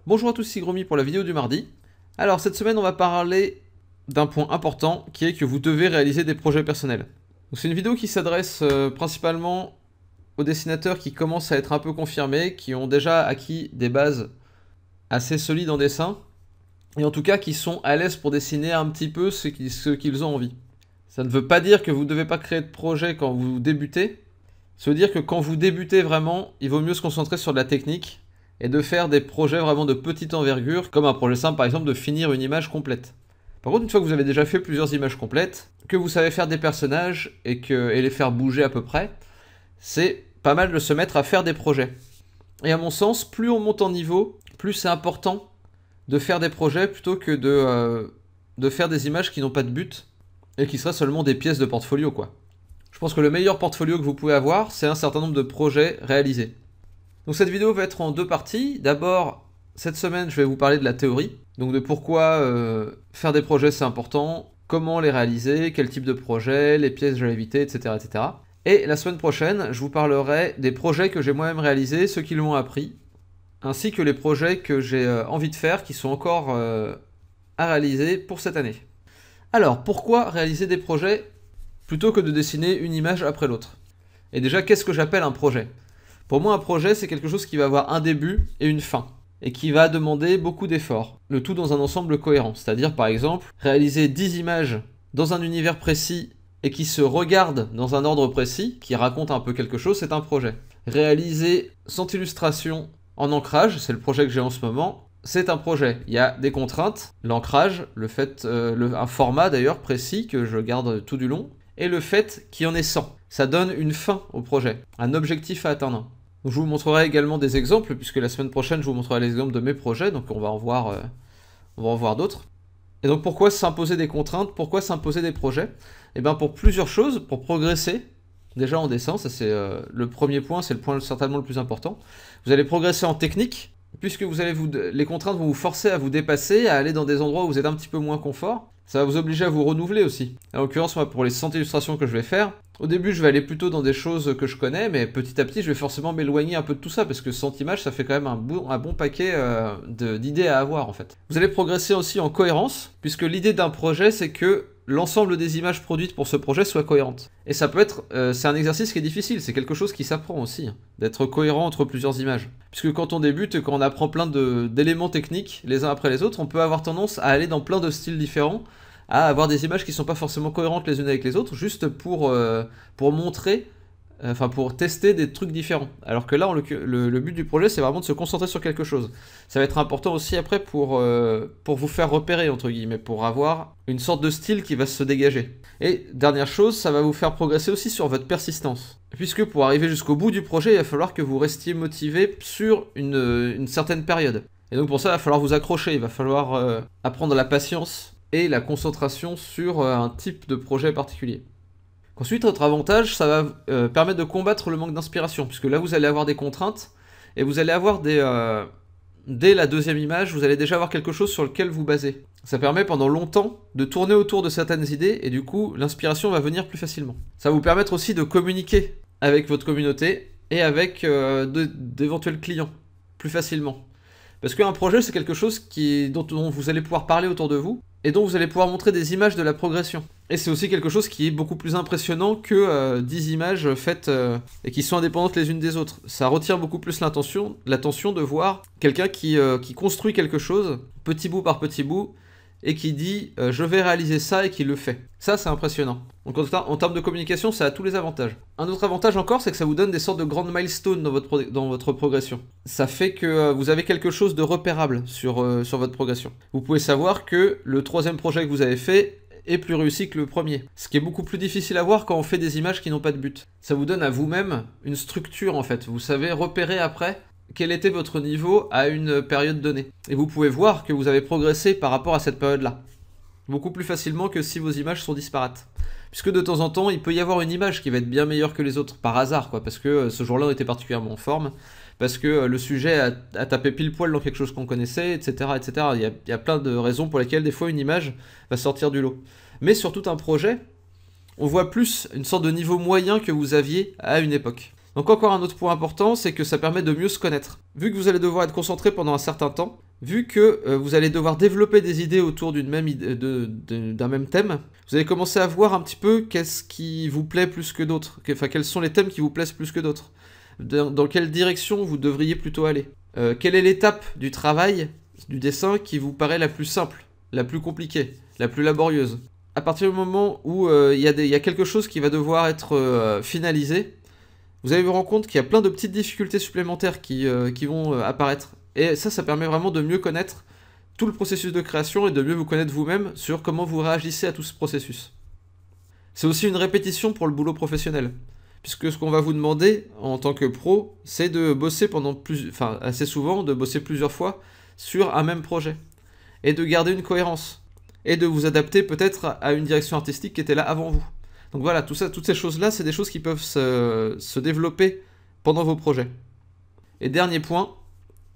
Bonjour à tous, c'est Gromy pour la vidéo du mardi. Alors cette semaine on va parler d'un point important qui est que vous devez réaliser des projets personnels. C'est une vidéo qui s'adresse principalement aux dessinateurs qui commencent à être un peu confirmés, qui ont déjà acquis des bases assez solides en dessin, et en tout cas qui sont à l'aise pour dessiner un petit peu ce qu'ils ont envie. Ça ne veut pas dire que vous ne devez pas créer de projet quand vous débutez, ça veut dire que quand vous débutez vraiment, il vaut mieux se concentrer sur de la technique, et de faire des projets vraiment de petite envergure, comme un projet simple par exemple de finir une image complète. Par contre, une fois que vous avez déjà fait plusieurs images complètes, que vous savez faire des personnages et les faire bouger à peu près, c'est pas mal de se mettre à faire des projets. Et à mon sens, plus on monte en niveau, plus c'est important de faire des projets plutôt que de faire des images qui n'ont pas de but et qui seraient seulement des pièces de portfolio, quoi. Je pense que le meilleur portfolio que vous pouvez avoir, c'est un certain nombre de projets réalisés. Donc cette vidéo va être en deux parties. D'abord, cette semaine, je vais vous parler de la théorie, donc de pourquoi faire des projets c'est important, comment les réaliser, quel type de projet, les pièces que je vais éviter, etc., etc. Et la semaine prochaine, je vous parlerai des projets que j'ai moi-même réalisés, ceux qui m'ont appris, ainsi que les projets que j'ai envie de faire, qui sont encore à réaliser pour cette année. Alors, pourquoi réaliser des projets plutôt que de dessiner une image après l'autre? Et déjà, qu'est-ce que j'appelle un projet? Pour moi, un projet, c'est quelque chose qui va avoir un début et une fin, et qui va demander beaucoup d'efforts, le tout dans un ensemble cohérent. C'est-à-dire, par exemple, réaliser 10 images dans un univers précis et qui se regardent dans un ordre précis, qui raconte un peu quelque chose, c'est un projet. Réaliser 100 illustrations en ancrage, c'est le projet que j'ai en ce moment, c'est un projet. Il y a des contraintes, l'ancrage, un format d'ailleurs précis que je garde tout du long, et le fait qu'il y en ait 100. Ça donne une fin au projet, un objectif à atteindre. Donc je vous montrerai également des exemples, puisque la semaine prochaine, je vous montrerai les exemples de mes projets, donc on va en voir d'autres. Et donc pourquoi s'imposer des contraintes? Pourquoi s'imposer des projets? Eh bien pour plusieurs choses, pour progresser, déjà en dessin, ça c'est le premier point, c'est le point certainement le plus important. Vous allez progresser en technique, puisque les contraintes vont vous forcer à vous dépasser, à aller dans des endroits où vous êtes un petit peu moins confort. Ça va vous obliger à vous renouveler aussi. En l'occurrence, moi, pour les 100 illustrations que je vais faire, au début, je vais aller plutôt dans des choses que je connais, mais petit à petit, je vais forcément m'éloigner un peu de tout ça, parce que 100 images, ça fait quand même un bon paquet d'idées à avoir, en fait. Vous allez progresser aussi en cohérence, puisque l'idée d'un projet, c'est que l'ensemble des images produites pour ce projet soit cohérente. Et ça peut être, c'est un exercice qui est difficile, c'est quelque chose qui s'apprend aussi, hein, d'être cohérent entre plusieurs images. Puisque quand on débute, quand on apprend plein d'éléments techniques les uns après les autres, on peut avoir tendance à aller dans plein de styles différents, à avoir des images qui sont pas forcément cohérentes les unes avec les autres, juste pour montrer, pour tester des trucs différents. Alors que là, le but du projet, c'est vraiment de se concentrer sur quelque chose. Ça va être important aussi après pour vous faire repérer, entre guillemets, pour avoir une sorte de style qui va se dégager. Et dernière chose, ça va vous faire progresser aussi sur votre persistance. Puisque pour arriver jusqu'au bout du projet, il va falloir que vous restiez motivé sur une certaine période. Et donc pour ça, il va falloir vous accrocher, il va falloir apprendre la patience et la concentration sur un type de projet particulier. Ensuite, autre avantage, ça va permettre de combattre le manque d'inspiration, puisque là vous allez avoir des contraintes, et vous allez avoir dès la deuxième image, vous allez déjà avoir quelque chose sur lequel vous baser. Ça permet pendant longtemps de tourner autour de certaines idées, et du coup l'inspiration va venir plus facilement. Ça va vous permettre aussi de communiquer avec votre communauté, et avec d'éventuels clients, plus facilement. Parce qu'un projet, c'est quelque chose dont vous allez pouvoir parler autour de vous, et dont vous allez pouvoir montrer des images de la progression. Et c'est aussi quelque chose qui est beaucoup plus impressionnant que 10 images faites et qui sont indépendantes les unes des autres. Ça retire beaucoup plus l'attention de voir quelqu'un qui construit quelque chose, petit bout par petit bout, et qui dit je vais réaliser ça et qui le fait. Ça, c'est impressionnant. Donc en termes de communication, ça a tous les avantages. Un autre avantage encore, c'est que ça vous donne des sortes de grandes milestones dans votre progression. Ça fait que vous avez quelque chose de repérable sur votre progression. Vous pouvez savoir que le troisième projet que vous avez fait est plus réussi que le premier. Ce qui est beaucoup plus difficile à voir quand on fait des images qui n'ont pas de but. Ça vous donne à vous-même une structure en fait. Vous savez repérer après quel était votre niveau à une période donnée. Et vous pouvez voir que vous avez progressé par rapport à cette période-là. Beaucoup plus facilement que si vos images sont disparates. Puisque de temps en temps, il peut y avoir une image qui va être bien meilleure que les autres, par hasard, quoi, parce que ce jour-là on était particulièrement en forme, parce que le sujet a tapé pile poil dans quelque chose qu'on connaissait, etc. etc. Il y a plein de raisons pour lesquelles des fois une image va sortir du lot. Mais sur tout un projet, on voit plus une sorte de niveau moyen que vous aviez à une époque. Donc encore un autre point important, c'est que ça permet de mieux se connaître. Vu que vous allez devoir être concentré pendant un certain temps, vu que vous allez devoir développer des idées autour d'un même thème, vous allez commencer à voir un petit peu qu'est-ce qui vous plaît plus que d'autres, enfin quels sont les thèmes qui vous plaisent plus que d'autres, dans quelle direction vous devriez plutôt aller. Quelle est l'étape du travail, du dessin qui vous paraît la plus simple, la plus compliquée, la plus laborieuse. À partir du moment où il y a quelque chose qui va devoir être finalisé, vous allez vous rendre compte qu'il y a plein de petites difficultés supplémentaires qui vont apparaître. Et ça permet vraiment de mieux connaître tout le processus de création et de mieux vous connaître vous-même sur comment vous réagissez à tout ce processus. C'est aussi une répétition pour le boulot professionnel. Puisque ce qu'on va vous demander en tant que pro, c'est de bosser assez souvent, de bosser plusieurs fois sur un même projet. Et de garder une cohérence. Et de vous adapter peut-être à une direction artistique qui était là avant vous. Donc voilà, toutes ces choses-là, c'est des choses qui peuvent se développer pendant vos projets. Et dernier point,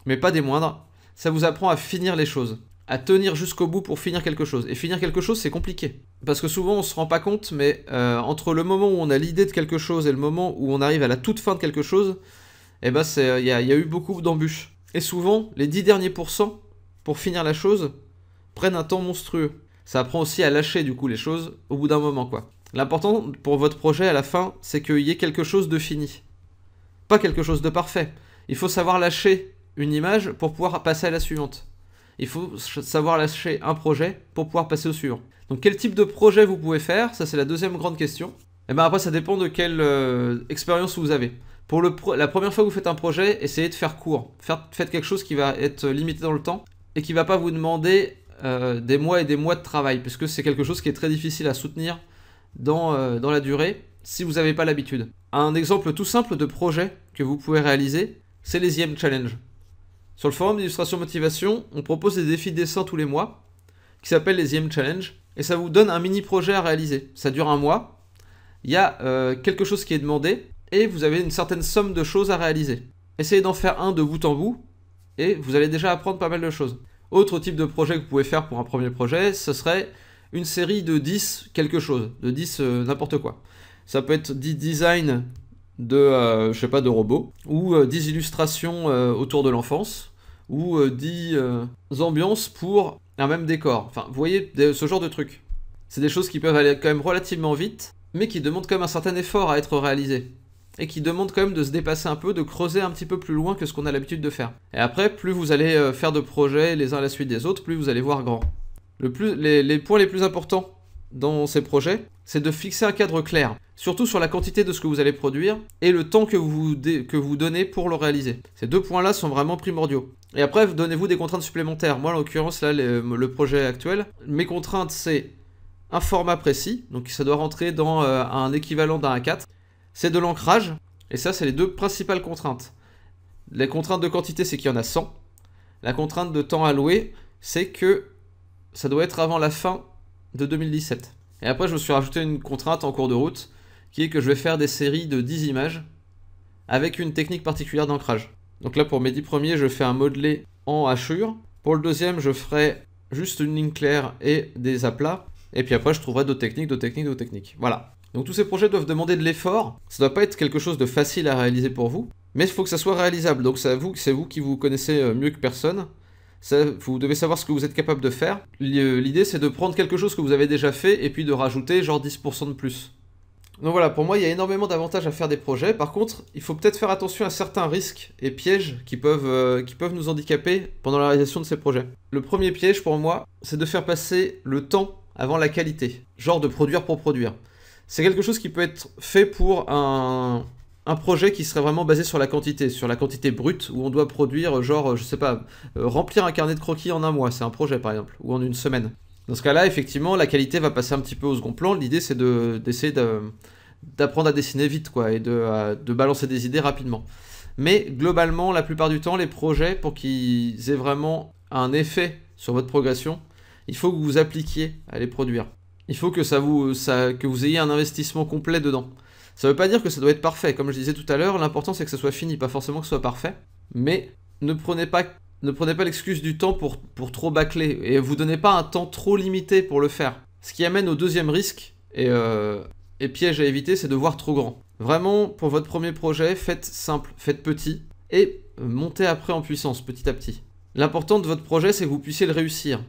mais pas des moindres, ça vous apprend à finir les choses. À tenir jusqu'au bout pour finir quelque chose. Et finir quelque chose, c'est compliqué. Parce que souvent, on se rend pas compte, mais entre le moment où on a l'idée de quelque chose et le moment où on arrive à la toute fin de quelque chose, eh ben, y a eu beaucoup d'embûches. Et souvent, les 10 derniers pourcents, pour finir la chose, prennent un temps monstrueux. Ça apprend aussi à lâcher, du coup, les choses au bout d'un moment, quoi. L'important pour votre projet, à la fin, c'est qu'il y ait quelque chose de fini. Pas quelque chose de parfait. Il faut savoir lâcher une image pour pouvoir passer à la suivante. Il faut savoir lâcher un projet pour pouvoir passer au suivant. Donc quel type de projet vous pouvez faire? Ça c'est la deuxième grande question. Et bien après ça dépend de quelle expérience vous avez. Pour la première fois que vous faites un projet, essayez de faire court. Faites quelque chose qui va être limité dans le temps et qui ne va pas vous demander des mois et des mois de travail, puisque c'est quelque chose qui est très difficile à soutenir dans la durée si vous n'avez pas l'habitude. Un exemple tout simple de projet que vous pouvez réaliser, c'est les IM Challenge. Sur le forum d'illustration motivation, on propose des défis de dessin tous les mois qui s'appellent les IM Challenge et ça vous donne un mini projet à réaliser. Ça dure un mois, il y a quelque chose qui est demandé et vous avez une certaine somme de choses à réaliser. Essayez d'en faire un de bout en bout et vous allez déjà apprendre pas mal de choses. Autre type de projet que vous pouvez faire pour un premier projet, ce serait une série de 10 quelque chose, de 10 n'importe quoi. Ça peut être 10 designs de robots, ou 10 illustrations autour de l'enfance, ou 10 ambiances pour un même décor. Enfin, vous voyez, ce genre de trucs. C'est des choses qui peuvent aller quand même relativement vite, mais qui demandent quand même un certain effort à être réalisé. Et qui demandent quand même de se dépasser un peu, de creuser un petit peu plus loin que ce qu'on a l'habitude de faire. Et après, plus vous allez faire de projets les uns à la suite des autres, plus vous allez voir grand. Les points les plus importants dans ces projets, c'est de fixer un cadre clair, surtout sur la quantité de ce que vous allez produire et le temps que vous donnez pour le réaliser. Ces deux points-là sont vraiment primordiaux. Et après, donnez-vous des contraintes supplémentaires. Moi, en l'occurrence, là, le projet actuel, mes contraintes, c'est un format précis, donc ça doit rentrer dans un équivalent d'un A4. C'est de l'ancrage, et ça, c'est les deux principales contraintes. Les contraintes de quantité, c'est qu'il y en a 100. La contrainte de temps alloué, c'est que ça doit être avant la fin de 2017. Et après, je me suis rajouté une contrainte en cours de route, qui est que je vais faire des séries de 10 images avec une technique particulière d'ancrage. Donc là, pour mes 10 premiers, je fais un modelé en hachure. Pour le deuxième, je ferai juste une ligne claire et des aplats. Et puis après, je trouverai d'autres techniques. Voilà. Donc tous ces projets doivent demander de l'effort. Ça ne doit pas être quelque chose de facile à réaliser pour vous, mais il faut que ça soit réalisable. Donc c'est vous qui vous connaissez mieux que personne. Vous devez savoir ce que vous êtes capable de faire. L'idée, c'est de prendre quelque chose que vous avez déjà fait et puis de rajouter genre 10% de plus. Donc voilà, pour moi, il y a énormément d'avantages à faire des projets. Par contre, il faut peut-être faire attention à certains risques et pièges qui peuvent nous handicaper pendant la réalisation de ces projets. Le premier piège pour moi, c'est de faire passer le temps avant la qualité. Genre de produire pour produire. C'est quelque chose qui peut être fait pour un projet qui serait vraiment basé sur la quantité brute, où on doit produire, genre, je sais pas, remplir un carnet de croquis en un mois, c'est un projet par exemple, ou en une semaine. Dans ce cas-là, effectivement, la qualité va passer un petit peu au second plan. L'idée, c'est d'essayer d'apprendre à dessiner vite, quoi, et de balancer des idées rapidement. Mais globalement, la plupart du temps, les projets, pour qu'ils aient vraiment un effet sur votre progression, il faut que vous appliquiez à les produire. Il faut que vous ayez un investissement complet dedans. Ça veut pas dire que ça doit être parfait. Comme je disais tout à l'heure, l'important c'est que ça soit fini, pas forcément que ce soit parfait. Mais ne prenez pas l'excuse du temps pour trop bâcler. Et vous donnez pas un temps trop limité pour le faire. Ce qui amène au deuxième risque, et piège à éviter, c'est de voir trop grand. Vraiment, pour votre premier projet, faites simple, faites petit, et montez après en puissance, petit à petit. L'important de votre projet, c'est que vous puissiez le réussir.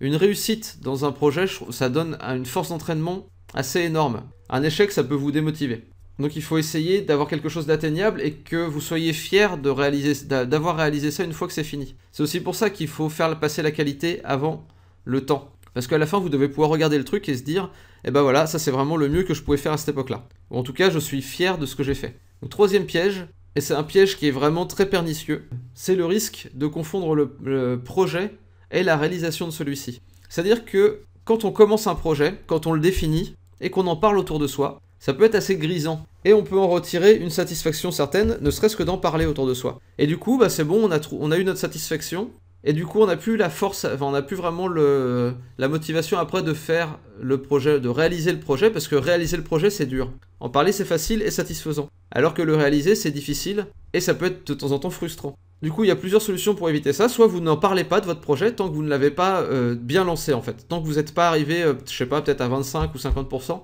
Une réussite dans un projet, ça donne une force d'entraînement assez énorme. Un échec, ça peut vous démotiver. Donc il faut essayer d'avoir quelque chose d'atteignable et que vous soyez fier d'avoir réalisé ça une fois que c'est fini. C'est aussi pour ça qu'il faut faire passer la qualité avant le temps. Parce qu'à la fin, vous devez pouvoir regarder le truc et se dire « Eh ben voilà, ça c'est vraiment le mieux que je pouvais faire à cette époque-là. » Ou en tout cas, je suis fier de ce que j'ai fait. Donc troisième piège, et c'est un piège qui est vraiment très pernicieux, c'est le risque de confondre le projet et la réalisation de celui-ci. C'est-à-dire que quand on commence un projet, quand on le définit et qu'on en parle autour de soi, ça peut être assez grisant. Et on peut en retirer une satisfaction certaine, ne serait-ce que d'en parler autour de soi. Et du coup, c'est bon, on a eu notre satisfaction, et du coup on n'a plus la force, on n'a plus vraiment la motivation après de faire le projet, de réaliser le projet, parce que réaliser le projet c'est dur. En parler c'est facile et satisfaisant. Alors que le réaliser c'est difficile, et ça peut être de temps en temps frustrant. Du coup il y a plusieurs solutions pour éviter ça, soit vous n'en parlez pas de votre projet tant que vous ne l'avez pas bien lancé en fait. Tant que vous n'êtes pas arrivé, je sais pas, peut-être à 25 ou 50%,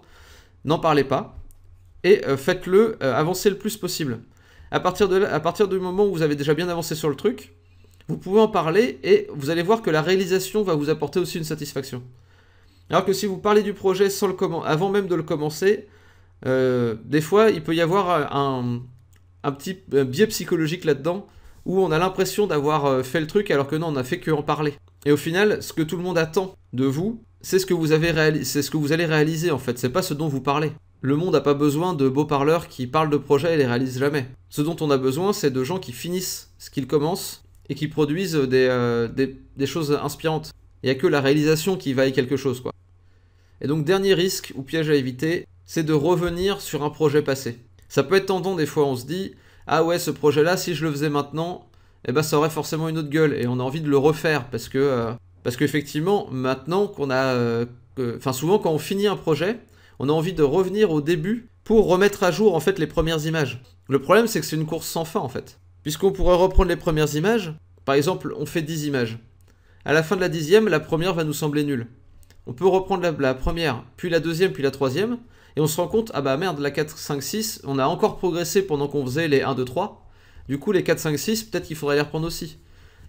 n'en parlez pas, et faites-le avancer le plus possible. À partir du moment où vous avez déjà bien avancé sur le truc, vous pouvez en parler et vous allez voir que la réalisation va vous apporter aussi une satisfaction. Alors que si vous parlez du projet avant même de le commencer, des fois il peut y avoir un petit biais psychologique là-dedans où on a l'impression d'avoir fait le truc alors que non, on n'a fait que en parler. Et au final, ce que tout le monde attend de vous, c'est ce que vous allez réaliser en fait, c'est pas ce dont vous parlez. Le monde n'a pas besoin de beaux parleurs qui parlent de projets et les réalisent jamais. Ce dont on a besoin, c'est de gens qui finissent ce qu'ils commencent et qui produisent des choses inspirantes. Il n'y a que la réalisation qui vaille quelque chose, quoi. Et donc, dernier risque ou piège à éviter, c'est de revenir sur un projet passé. Ça peut être tentant des fois, on se dit « Ah ouais, ce projet-là, si je le faisais maintenant, eh ben, ça aurait forcément une autre gueule. » Et on a envie de le refaire parce qu'effectivement, maintenant qu'on a... souvent, quand on finit un projet, on a envie de revenir au début pour remettre à jour, en fait, les premières images. Le problème, c'est que c'est une course sans fin, en fait. Puisqu'on pourrait reprendre les premières images, par exemple, on fait 10 images. À la fin de la 10e, la première va nous sembler nulle. On peut reprendre la première, puis la deuxième, puis la troisième, et on se rend compte, ah bah merde, la 4, 5, 6, on a encore progressé pendant qu'on faisait les 1, 2, 3. Du coup, les 4, 5, 6, peut-être qu'il faudrait les reprendre aussi.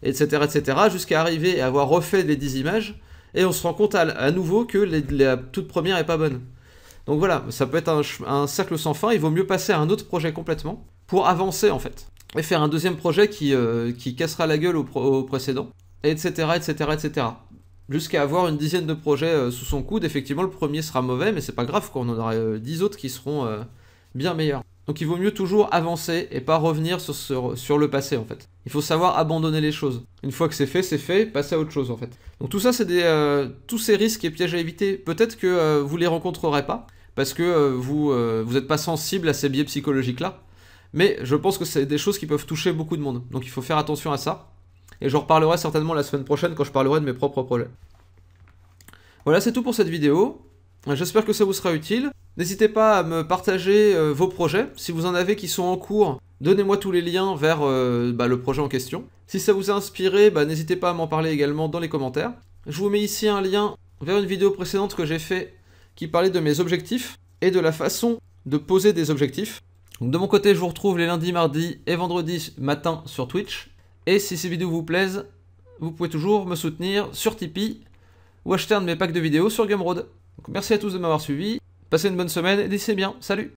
Etc., etc., jusqu'à arriver à avoir refait les 10 images, et on se rend compte à nouveau que la toute première est pas bonne. Donc voilà, ça peut être un cercle sans fin, il vaut mieux passer à un autre projet complètement, pour avancer en fait. Et faire un deuxième projet qui cassera la gueule au précédent, etc., etc., etc. Jusqu'à avoir une dizaine de projets sous son coude. Effectivement, le premier sera mauvais, mais c'est pas grave, quoi. On en aura 10 autres qui seront bien meilleurs. Donc il vaut mieux toujours avancer et pas revenir sur le passé, en fait. Il faut savoir abandonner les choses. Une fois que c'est fait, passer à autre chose, en fait. Donc tout ça, c'est tous ces risques et pièges à éviter. Peut-être que vous les rencontrerez pas, parce que vous n'êtes pas sensible à ces biais psychologiques-là. Mais je pense que c'est des choses qui peuvent toucher beaucoup de monde. Donc il faut faire attention à ça. Et j'en reparlerai certainement la semaine prochaine quand je parlerai de mes propres projets. Voilà, c'est tout pour cette vidéo. J'espère que ça vous sera utile. N'hésitez pas à me partager vos projets. Si vous en avez qui sont en cours, donnez-moi tous les liens vers le projet en question. Si ça vous a inspiré, n'hésitez pas à m'en parler également dans les commentaires. Je vous mets ici un lien vers une vidéo précédente que j'ai fait qui parlait de mes objectifs et de la façon de poser des objectifs. Donc de mon côté, je vous retrouve les lundis, mardis et vendredis matin sur Twitch. Et si ces vidéos vous plaisent, vous pouvez toujours me soutenir sur Tipeee ou acheter un de mes packs de vidéos sur Gumroad. Donc merci à tous de m'avoir suivi, passez une bonne semaine et d'ici bien, salut!